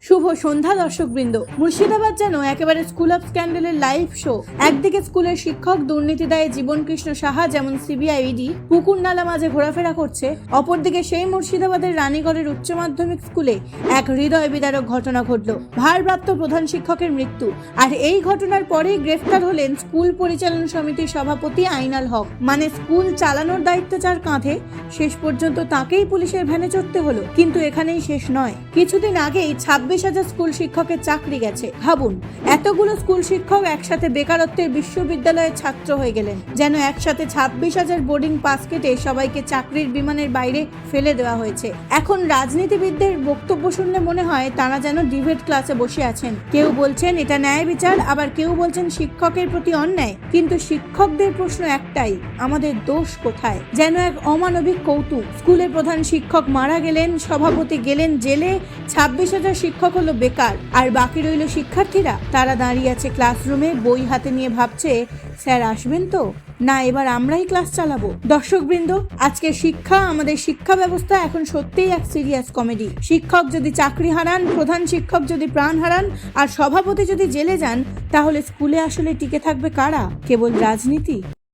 শুভ সন্ধ্যা দর্শকবৃন্দ। মুর্শিদাবাদ যেন একেবারে স্কুল অফ স্ক্যান্ডালের লাইভ শো। একদিকে স্কুলের শিক্ষক দুর্নীতি দায়ে জীবনকৃষ্ণ সাহা যেমন সিবিআই ইডি পুকুর নালা মাঝে ঘোরাফেরা করছে, অপরদিকে সেই মুর্শিদাবাদের রানীগড়ের উচ্চ মাধ্যমিক স্কুলে এক হৃদয় বিদারক ঘটনা ঘটল। ভারপ্রাপ্ত প্রধান শিক্ষকের মৃত্যু, আর এই ঘটনার পরেই গ্রেফতার হলেন স্কুল পরিচালনা সমিতির সভাপতি আইনাল হক। মানে স্কুল চালানোর দায়িত্ব যার কাঁধে, শেষ পর্যন্ত তাকেই পুলিশের ভ্যানে চড়তে হলো। কিন্তু এখানেই শেষ নয়, কিছুদিন আগেই 26,000 স্কুল শিক্ষকের চাকরি গেছে। ভাবুন, এতগুলো স্কুল শিক্ষক একসাথে বেকারত্বের বিশ্ববিদ্যালয়ের ছাত্র হয়ে গেলেন, যেন একসাথে 26,000 বোর্ডিং পাস কেটে সবাইকে চাকরির বিমানের বাইরে ফেলে দেওয়া হয়েছে। এখন রাজনীতিবিদদের বক্তব্য শুনলে মনে হয় তারা যেন ডিবেট ক্লাসে বসে আছেন। কেউ বলছেন এটা ন্যায় বিচার, আবার কেউ বলছেন শিক্ষকের প্রতি অন্যায়। কিন্তু শিক্ষকদের প্রশ্ন একটাই, আমাদের দোষ কোথায়? যেন এক অমানবিক কৌতুক। স্কুলের প্রধান শিক্ষক মারা গেলেন, সভাপতি গেলেন জেলে, 26,000 শিক্ষক হলো বেকার, আর বাকি রইল শিক্ষার্থীরা। তারা দাঁড়িয়ে আছে ক্লাসরুমে, বই হাতে নিয়ে ভাবছে, স্যার আসবেন তো, না এবার আমরাই ক্লাস চালাবো। দর্শকবৃন্দ, আজকে শিক্ষা, আমাদের শিক্ষা ব্যবস্থা এখন সত্যিই এক সিরিয়াস কমেডি। শিক্ষক যদি চাকরি হারান, প্রধান শিক্ষক যদি প্রাণ হারান, আর সভাপতি যদি জেলে যান, তাহলে স্কুলে আসলে টিকে থাকবে কারা? কেবল রাজনীতি?